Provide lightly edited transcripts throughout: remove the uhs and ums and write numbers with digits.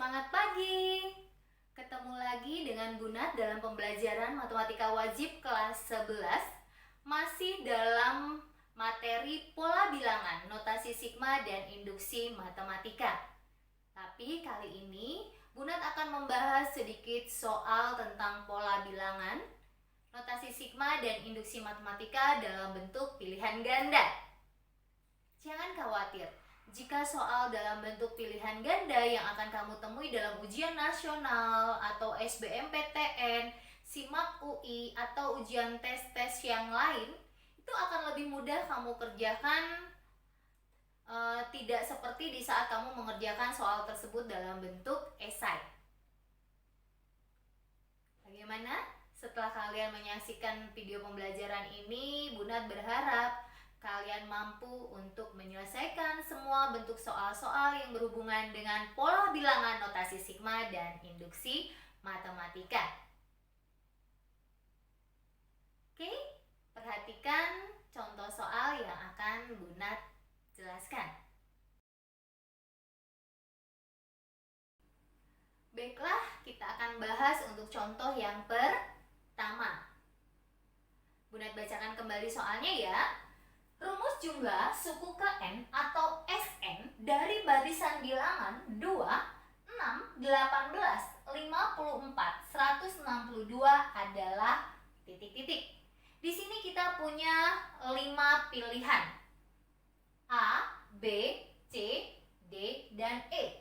Semangat pagi! Ketemu lagi dengan Bunat dalam pembelajaran Matematika Wajib kelas 11. Masih dalam materi pola bilangan, notasi sigma dan induksi matematika. Tapi kali ini Bunat akan membahas sedikit soal tentang pola bilangan, notasi sigma dan induksi matematika dalam bentuk pilihan ganda. Jangan khawatir, jika soal dalam bentuk pilihan ganda yang akan kamu temui dalam ujian nasional atau SBMPTN, SIMAK UI, atau ujian tes-tes yang lain, itu akan lebih mudah kamu kerjakan, tidak seperti di saat kamu mengerjakan soal tersebut dalam bentuk esai. Bagaimana? Setelah kalian menyaksikan video pembelajaran ini, Bunat berharap kalian mampu untuk menyelesaikan semua bentuk soal-soal yang berhubungan dengan pola bilangan, notasi sigma, dan induksi matematika. Oke, perhatikan contoh soal yang akan Bunat jelaskan. Baiklah, kita akan bahas untuk contoh yang pertama. Bunat bacakan kembali soalnya ya. Rumus jumlah suku Kn atau Sn dari barisan bilangan 2, 6, 18, 54, 162 adalah titik-titik. Di sini kita punya 5 pilihan. A, B, C, D, dan E.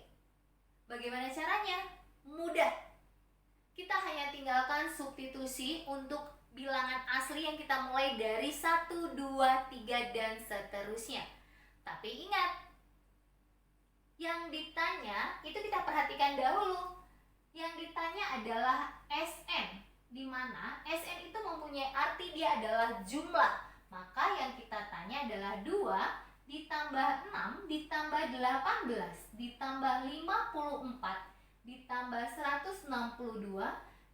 Bagaimana caranya? Mudah. Kita hanya tinggalkan substitusi untuk bilangan asli yang kita mulai dari 1, 2, 3, dan seterusnya. Tapi ingat, yang ditanya itu kita perhatikan dahulu. Yang ditanya adalah Sn, di mana Sn itu mempunyai arti dia adalah jumlah. Maka yang kita tanya adalah 2 ditambah 6 ditambah 18 ditambah 54 ditambah 162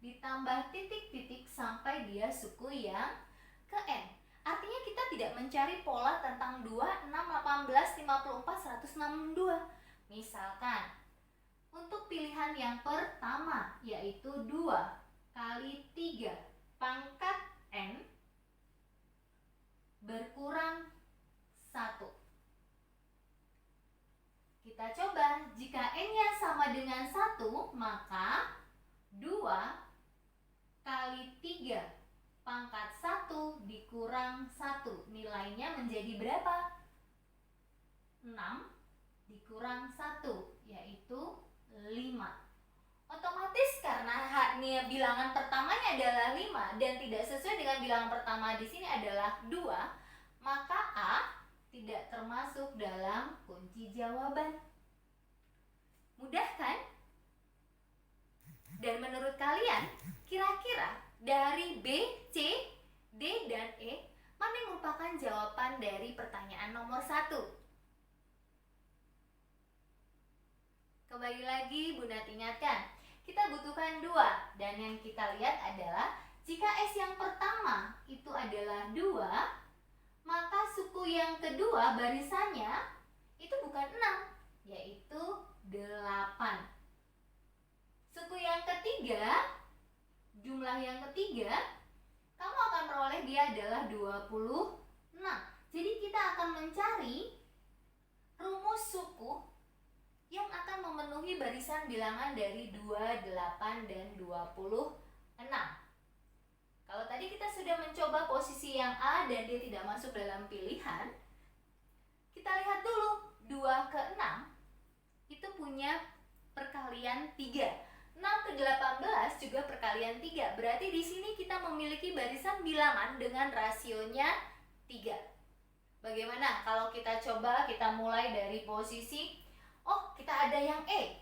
ditambah titik-titik sampai dia suku yang ke N. Artinya kita tidak mencari pola tentang 2, 6, 18, 54, 162. Misalkan, untuk pilihan yang pertama, yaitu 2 kali 3 pangkat N berkurang 1. Kita coba, jika N-nya sama dengan 1, maka 2 kali 3 pangkat 1 dikurang 1. Nilainya menjadi berapa? 6 dikurang 1, yaitu 5. Otomatis karena bilangan pertamanya adalah 5 dan tidak sesuai dengan bilangan pertama di sini adalah 2, maka A tidak termasuk dalam kunci jawaban. Mudah kan? Dan menurut kalian, kira-kira dari B, C, D, dan E, mana yang merupakan jawaban dari pertanyaan nomor 1? Kembali lagi Bunat ingatkan, kita butuhkan 2. Dan yang kita lihat adalah, jika S yang pertama itu adalah 2, maka suku yang kedua barisannya itu bukan 6, yaitu 8. Suku yang ketiga, jumlah yang ketiga, kamu akan peroleh dia adalah 26. Jadi kita akan mencari rumus suku yang akan memenuhi barisan bilangan dari 28 dan 26. Kalau tadi kita sudah mencoba posisi yang A dan dia tidak masuk dalam pilihan, kita lihat dulu 2 ke 6 itu punya perkalian 3. 6 ke 18 juga perkalian 3. Berarti di sini kita memiliki barisan bilangan dengan rasionya 3. Bagaimana kalau kita coba, kita mulai dari posisi, kita ada yang E.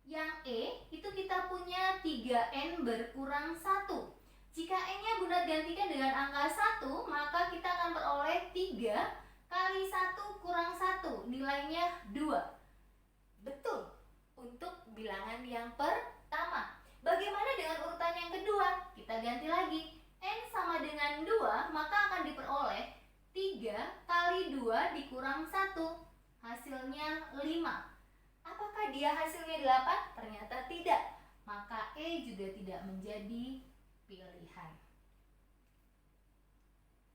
Yang E itu kita punya 3N berkurang 1. Jika N-nya Bunat gantikan dengan angka 1, maka kita akan peroleh 3 kali 1 kurang 1, nilainya 2. Betul untuk bilangan yang pertama. Bagaimana dengan urutan yang kedua? Kita ganti lagi. N sama dengan 2, maka akan diperoleh 3 kali 2 dikurang 1. Hasilnya 5. Apakah dia hasilnya 8? Ternyata tidak. Maka E juga tidak menjadi pilihan.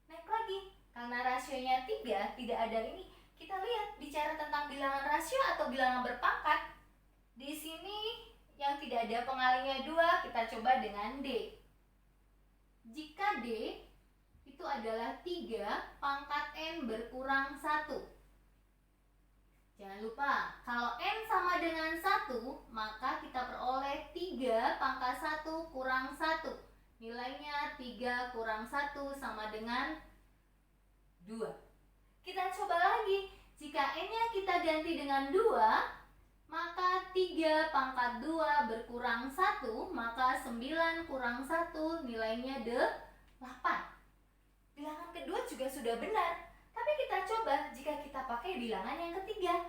Naik lagi, karena rasionya 3, tidak ada ini. Kita lihat, bicara tentang bilangan rasio atau bilangan berpangkat. Di sini yang tidak ada pengalihnya 2, kita coba dengan D. Jika D itu adalah 3 pangkat N berkurang 1. Jangan lupa, kalau N sama dengan 1, maka kita peroleh 3 pangkat 1 kurang 1. Nilainya 3 kurang 1 sama dengan 2. Kita coba lagi, jika N-nya kita ganti dengan 2, maka 3 pangkat 2 berkurang 1, maka 9 kurang 1 nilainya 8. Bilangan kedua juga sudah benar. Tapi kita coba jika kita pakai bilangan yang ketiga.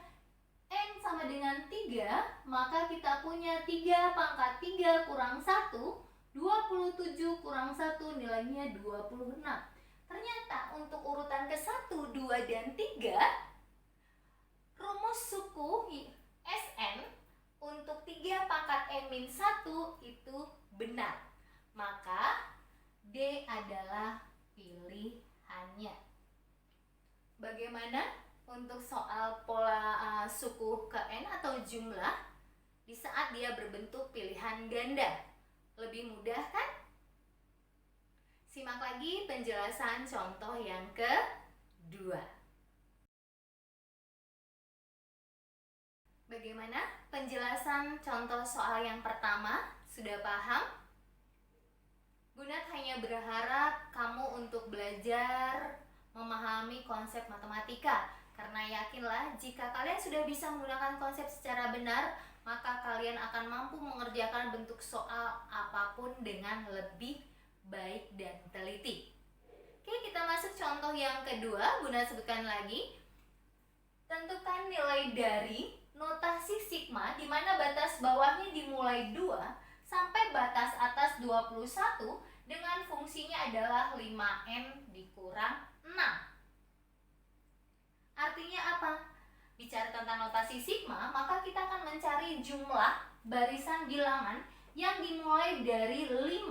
N sama dengan 3, maka kita punya 3 pangkat 3 kurang 1, 27 kurang 1 nilainya 26. Ternyata untuk urutan ke-1, 2, dan 3, rumus suku SN untuk 3 pangkat N-1 itu benar. Maka D adalah pilihannya. Bagaimana untuk soal pola suku ke N atau jumlah di saat dia berbentuk pilihan ganda? Lebih mudah kan? Simak lagi penjelasan contoh yang kedua. Bagaimana penjelasan contoh soal yang pertama? Sudah paham? Gunat hanya berharap kamu untuk belajar memahami konsep matematika, karena yakinlah jika kalian sudah bisa menggunakan konsep secara benar, maka kalian akan mampu mengerjakan bentuk soal apapun dengan lebih baik dan teliti. Oke, kita masuk contoh yang kedua. Guna sebutkan lagi, tentukan nilai dari notasi sigma di mana batas bawahnya dimulai 2 sampai batas atas 21 dengan fungsinya adalah 5n dikurang 6. Artinya apa? Bicara tentang notasi sigma, maka kita akan mencari jumlah barisan bilangan yang dimulai dari 5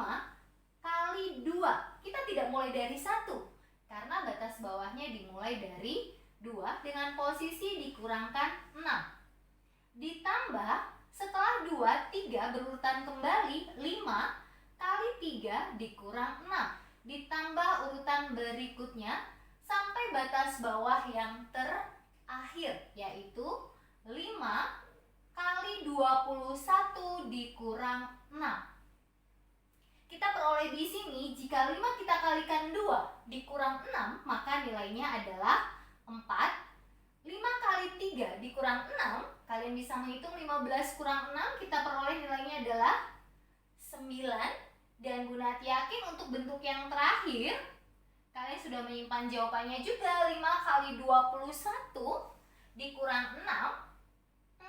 kali 2. Kita tidak mulai dari 1, karena batas bawahnya dimulai dari 2 dengan posisi dikurangkan 6. Ditambah setelah 2, 3 berurutan kembali 5 kali 3 dikurang 6. Ditambah urutan berikutnya sampai batas bawah yang terakhir, yaitu 5 kali 21 dikurang 6. Kita peroleh di sini, jika 5 kita kalikan 2 dikurang 6, maka nilainya adalah 4. 5 kali 3 dikurang 6, kalian bisa menghitung 15 kurang 6, kita peroleh nilainya adalah 9. Dan Gunat yakin untuk bentuk yang terakhir, kalian sudah menyimpan jawabannya juga. 5 kali 21 dikurang 6,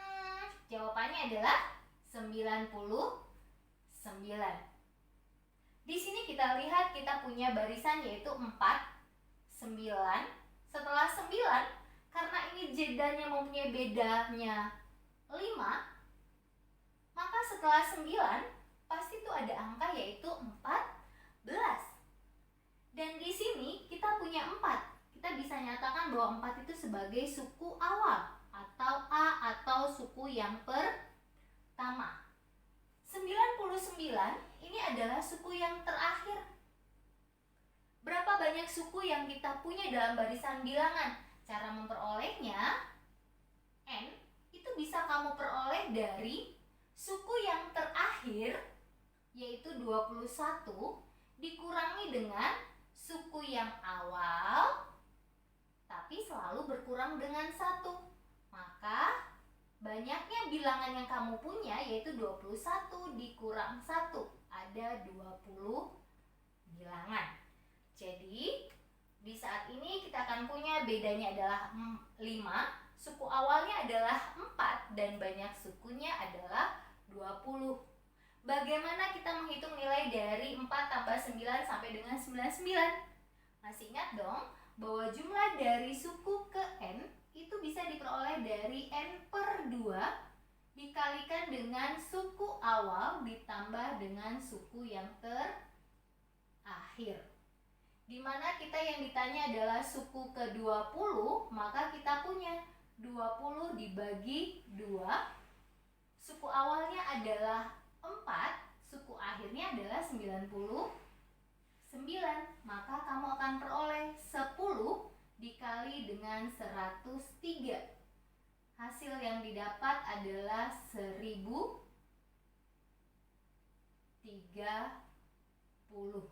jawabannya adalah 99. Di sini kita lihat kita punya barisan yaitu 4, 9. Setelah 9, karena ini jedanya mempunyai bedanya 5, maka setelah 9 pasti itu ada angka yaitu 14. Dan di sini kita punya 4. Kita bisa nyatakan bahwa 4 itu sebagai suku awal atau A atau suku yang pertama. 99 ini adalah suku yang terakhir. Berapa banyak suku yang kita punya dalam barisan bilangan? Cara memperolehnya, N itu bisa kamu peroleh dari suku yang terakhir yaitu 21 dikurangi dengan suku yang awal tapi selalu berkurang dengan 1. Maka banyaknya bilangan yang kamu punya yaitu 21 dikurang 1, ada 20 bilangan. Jadi di saat ini kita akan punya bedanya adalah 5, suku awalnya adalah 4 dan banyak sukunya adalah 20. Bagaimana kita menghitung nilai dari 4 tambah 9 sampai dengan 99? Masih ingat dong bahwa jumlah dari suku ke N itu bisa diperoleh dari N per 2 dikalikan dengan suku awal ditambah dengan suku yang terakhir. Dimana kita yang ditanya adalah suku ke-20, maka kita punya 20 dibagi 2. Suku awalnya adalah 4, suku akhirnya adalah 99. Maka kamu akan peroleh 10 dikali dengan 103. Hasil yang didapat adalah 1030.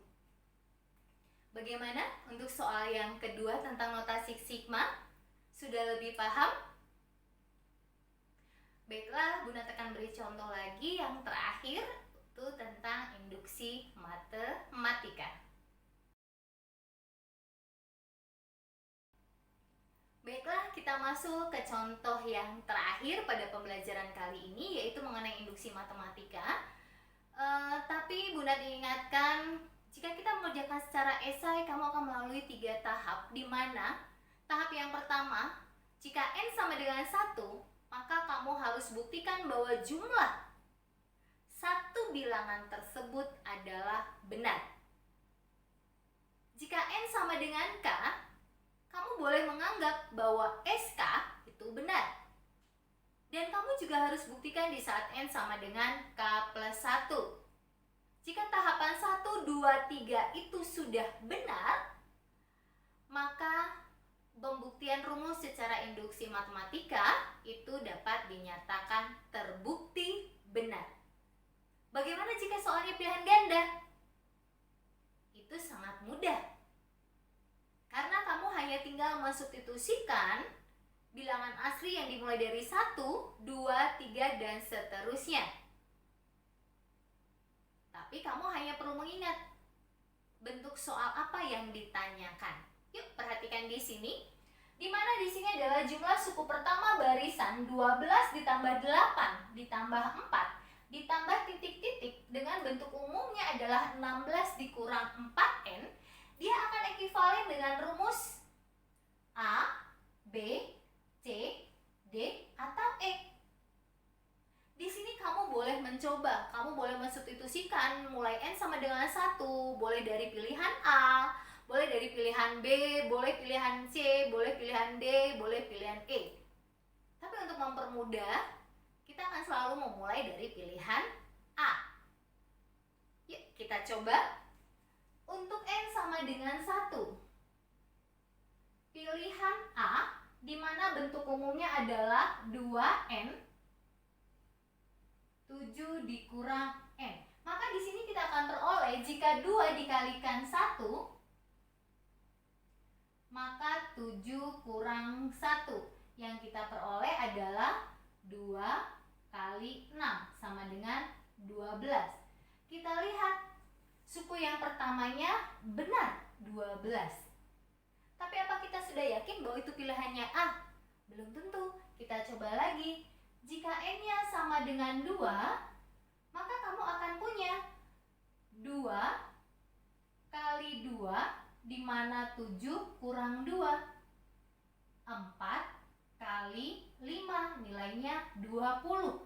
Bagaimana untuk soal yang kedua tentang notasi sigma? Sudah lebih paham? Baiklah, Bunda akan beri contoh lagi yang terakhir, itu tentang induksi matematika. Baiklah, kita masuk ke contoh yang terakhir pada pembelajaran kali ini, yaitu mengenai induksi matematika. Tapi Bunda ingatkan, jika kita mengerjakan secara esai, kamu akan melalui 3 tahap, di mana tahap yang pertama, jika n sama dengan 1, maka kamu harus buktikan bahwa jumlah satu bilangan tersebut adalah benar. Jika n sama dengan k, kamu boleh menganggap bahwa SK itu benar. Dan kamu juga harus buktikan di saat n sama dengan k plus 1. Jika tahapan 1, 2, 3 itu sudah benar, maka pembuktian rumus secara induksi matematika itu dapat dinyatakan terbukti benar. Bagaimana jika soalnya pilihan ganda? Itu sangat mudah. Karena kamu hanya tinggal mensubstitusikan bilangan asli yang dimulai dari 1, 2, 3, dan seterusnya. Tapi kamu hanya perlu mengingat bentuk soal apa yang ditanyakan. Yuk, perhatikan di sini. Di mana di sini adalah jumlah suku pertama barisan 12 ditambah 8 ditambah 4 ditambah titik-titik dengan bentuk umumnya adalah 16 dikurang 4n. Dia akan ekuivalen dengan rumus A, B, C, D, atau E. Di sini kamu boleh mencoba, kamu boleh mensubstitusikan mulai n sama dengan 1, boleh dari pilihan A, boleh dari pilihan B, boleh pilihan C, boleh pilihan D, boleh pilihan E. Tapi untuk mempermudah, kita akan selalu memulai dari pilihan A. Yuk, kita coba. Untuk n sama dengan 1, pilihan A, di mana bentuk umumnya adalah 2n, 7 dikurang n. Maka di sini kita akan peroleh jika 2 dikalikan 1, maka 7 kurang 1. Yang kita peroleh adalah 2 kali 6 sama dengan 12. Kita lihat, suku yang pertamanya benar, 12. Tapi apa kita sudah yakin bahwa itu pilihannya A? Belum tentu. Kita coba lagi. Jika n-nya sama dengan 2, maka kamu akan punya 2 kali 2, di mana 7 kurang 2. 4 kali 5, nilainya 20.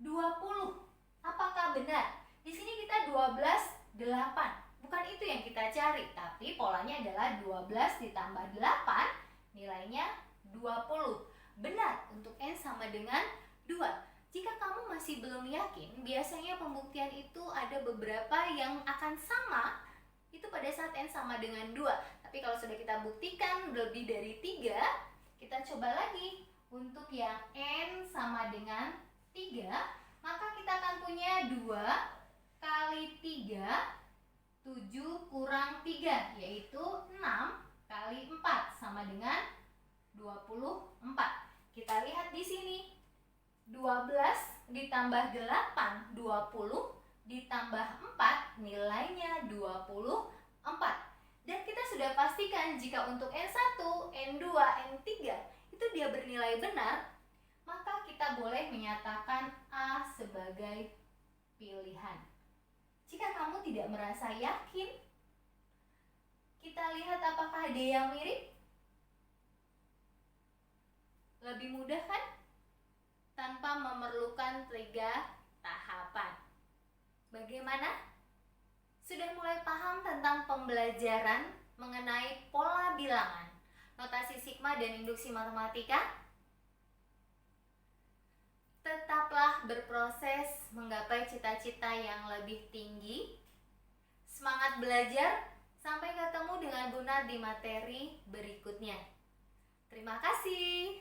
20. Apakah benar? Di sini kita 12, 8. Bukan itu yang kita cari, tapi polanya adalah 12 ditambah 8, nilainya 20. Benar untuk n sama dengan 2. Jika kamu masih belum yakin, biasanya pembuktian itu ada beberapa yang akan sama itu pada saat n sama dengan 2. Tapi kalau sudah kita buktikan lebih dari 3, kita coba lagi. Untuk yang n sama dengan 3, maka kita akan punya 2 kali 3, 7 kurang 3, yaitu 6 kali 4 sama dengan 24. Kita lihat di sini. 12 ditambah 8, 20, ditambah 4, nilainya 24. Dan kita sudah pastikan jika untuk N1, N2, N3 itu dia bernilai benar, maka kita boleh menyatakan A sebagai pilihan. Jika kamu tidak merasa yakin, kita lihat apakah ada yang mirip. Lebih mudah kan? tanpa memerlukan 3 tahapan. Bagaimana? Sudah mulai paham tentang pembelajaran mengenai pola bilangan, notasi sigma dan induksi matematika? Tetaplah berproses menggapai cita-cita yang lebih tinggi. Semangat belajar, sampai ketemu dengan Bunda di materi berikutnya. Terima kasih.